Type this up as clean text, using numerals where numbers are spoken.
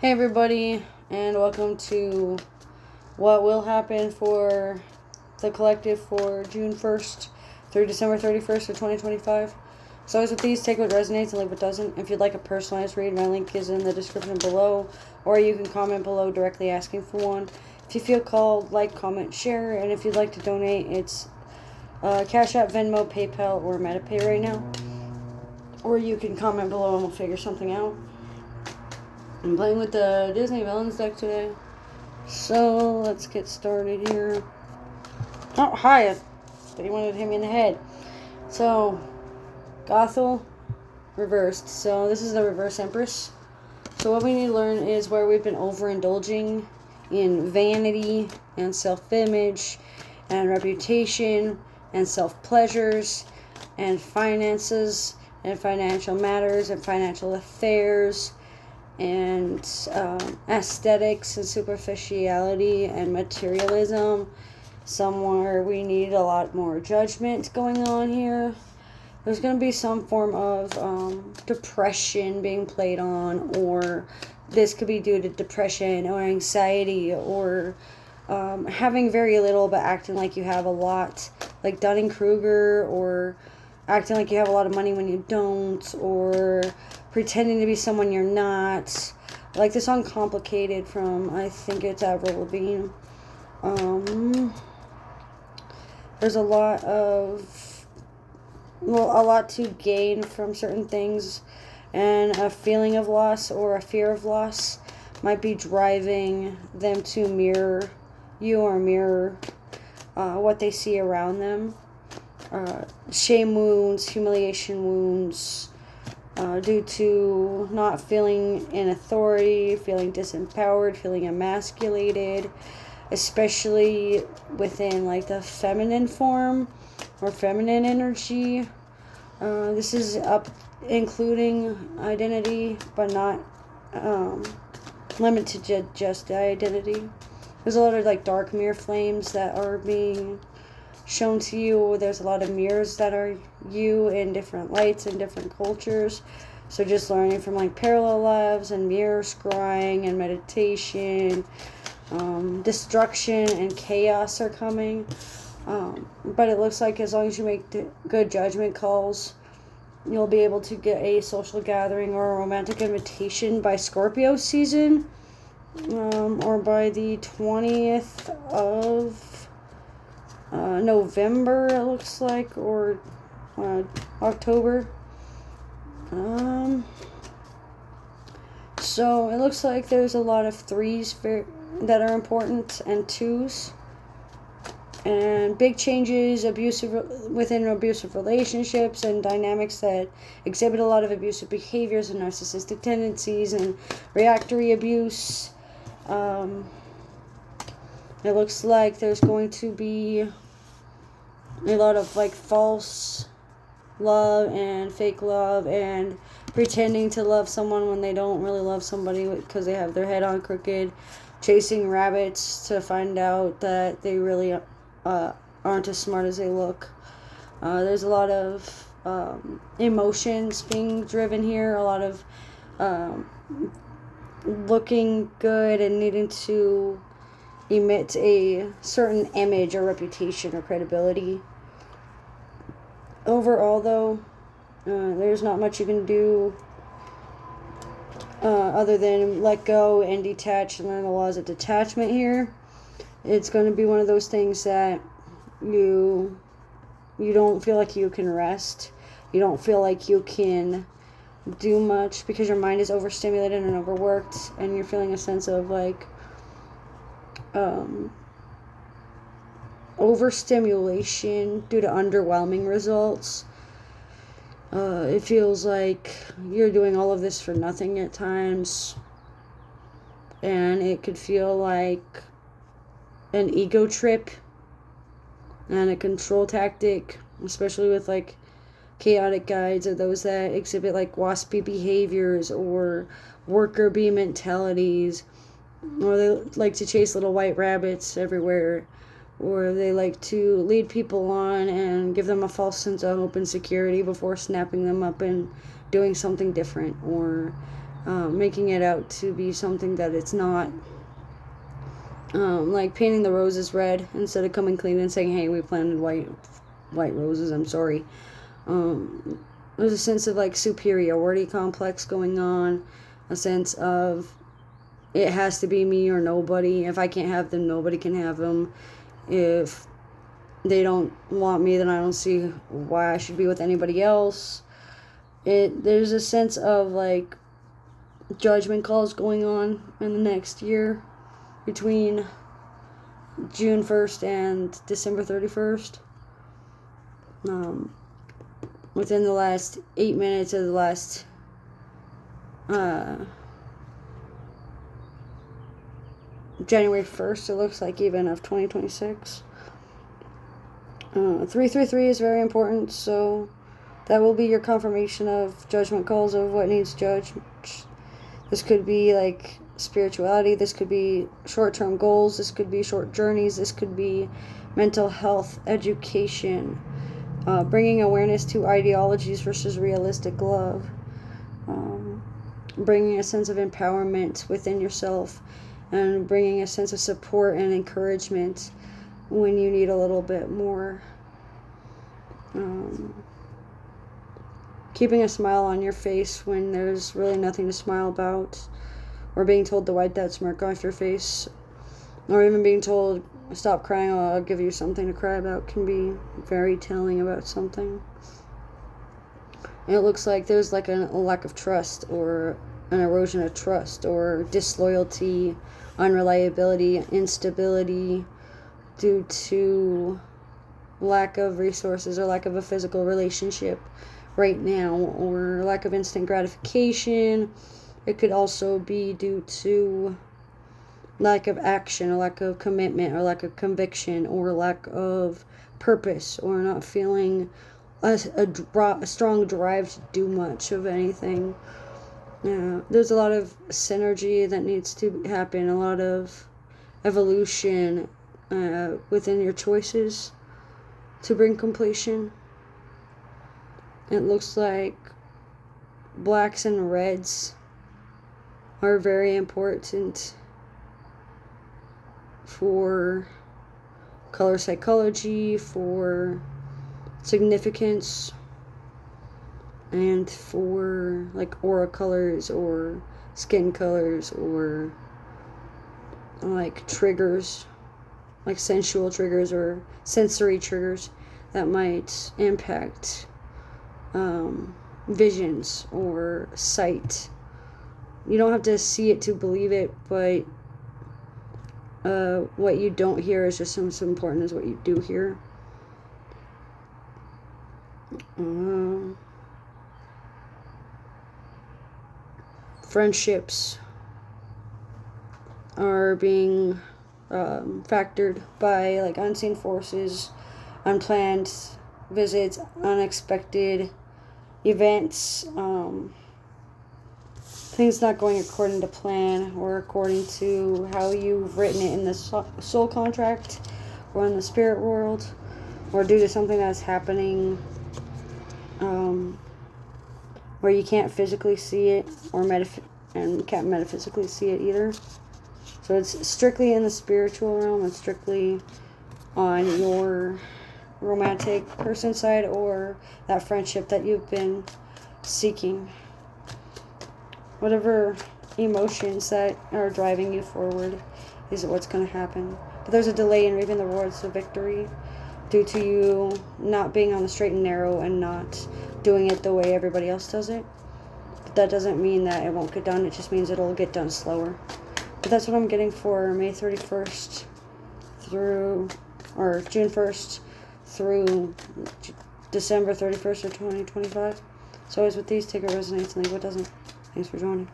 Hey everybody, and welcome to what will happen for the collective for June 1st through December 31st of 2025. So as with these, take what resonates and leave what doesn't. If you'd like a personalized read, my link is in the description below, or you can comment below directly asking for one. If you feel called, like, comment, share, and if you'd like to donate, it's Cash App, Venmo, PayPal, or MetaPay right now. Or you can comment below and we'll figure something out. I'm playing with the Disney Villains deck today. So, let's get started here. Oh, hi. I thought you wanted to hit me in the head. So, Gothel reversed. So, this is the reverse Empress. So, what we need to learn is where we've been overindulging in vanity and self-image and reputation and self-pleasures and finances and financial matters and financial affairs and aesthetics and superficiality and materialism. Somewhere we need a lot more judgment going on here. There's going to be some form of depression being played on, or this could be due to depression or anxiety, or having very little but acting like you have a lot, like Dunning-Kruger, or acting like you have a lot of money when you don't, or pretending to be someone you're not. Like the song Complicated from, I think it's Avril Lavigne. There's a lot to gain from certain things, and a feeling of loss or a fear of loss might be driving them to mirror you or mirror what they see around them. Shame wounds, humiliation wounds, due to not feeling in authority, feeling disempowered, feeling emasculated, especially within like the feminine form or feminine energy. This is up including identity, but not limited to just identity. There's a lot of like dark mirror flames that are being shown to you. There's a lot of mirrors that are you in different lights and different cultures. So just learning from like parallel lives and mirror scrying and meditation. Destruction and chaos are coming. But it looks like as long as you make good judgment calls, you'll be able to get a social gathering or a romantic invitation by Scorpio season, or by the 20th of November, it looks like, or October. So it looks like there's a lot of threes that are important, and twos, and big changes within abusive relationships and dynamics that exhibit a lot of abusive behaviors and narcissistic tendencies and reactory abuse. It looks like there's going to be a lot of like false love and fake love and pretending to love someone when they don't really love somebody because they have their head on crooked, chasing rabbits to find out that they really aren't as smart as they look. There's a lot of emotions being driven here, a lot of looking good and needing to emit a certain image or reputation or credibility. Overall, though, there's not much you can do other than let go and detach and learn the laws of detachment here. It's going to be one of those things that you don't feel like you can rest. You don't feel like you can do much because your mind is overstimulated and overworked, and you're feeling a sense of like overstimulation due to underwhelming results. It feels like you're doing all of this for nothing at times, and it could feel like an ego trip and a control tactic, especially with like chaotic guides or those that exhibit like waspy behaviors or worker bee mentalities, or they like to chase little white rabbits everywhere, or they like to lead people on and give them a false sense of hope and security before snapping them up and doing something different, or making it out to be something that it's not. Like painting the roses red instead of coming clean and saying, hey, we planted white roses, I'm sorry. There's a sense of like superiority complex going on, a sense of it has to be me or nobody. If I can't have them, nobody can have them. If they don't want me, then I don't see why I should be with anybody else. There's a sense of like judgment calls going on in the next year between June 1st and December 31st. Within the last 8 minutes of the last January 1st, it looks like, even of 2026. 333 is very important, so that will be your confirmation of judgment calls of what needs judged. This could be like spirituality, this could be short-term goals, this could be short journeys, this could be mental health, education, bringing awareness to ideologies versus realistic love, bringing a sense of empowerment within yourself, and bringing a sense of support and encouragement when you need a little bit more. Keeping a smile on your face when there's really nothing to smile about, or being told to wipe that smirk off your face, or even being told, stop crying, I'll give you something to cry about, can be very telling about something. And it looks like there's like a lack of trust, or an erosion of trust, or disloyalty, unreliability, instability due to lack of resources or lack of a physical relationship right now, or lack of instant gratification. It could also be due to lack of action, or lack of commitment, or lack of conviction, or lack of purpose, or not feeling a strong drive to do much of anything. There's a lot of synergy that needs to happen, a lot of evolution within your choices to bring completion. It looks like blacks and reds are very important for color psychology, for significance, and for like aura colors or skin colors, or like triggers, like sensual triggers or sensory triggers that might impact visions or sight. You don't have to see it to believe it, but what you don't hear is just as important as what you do hear. Friendships are being factored by like unseen forces, unplanned visits, unexpected events, things not going according to plan or according to how you've written it in the soul contract or in the spirit world, or due to something that's happening where you can't physically see it, or and can't metaphysically see it either. So it's strictly in the spiritual realm, and strictly on your romantic person side, or that friendship that you've been seeking. Whatever emotions that are driving you forward is what's going to happen. But there's a delay in reaping the rewards of victory due to you not being on the straight and narrow and not doing it the way everybody else does it. But that doesn't mean that it won't get done. It just means it'll get done slower. But that's what I'm getting for May 31st or June 1st through December 31st of 2025. So as with these, take what resonates and leave what doesn't. Thanks for joining.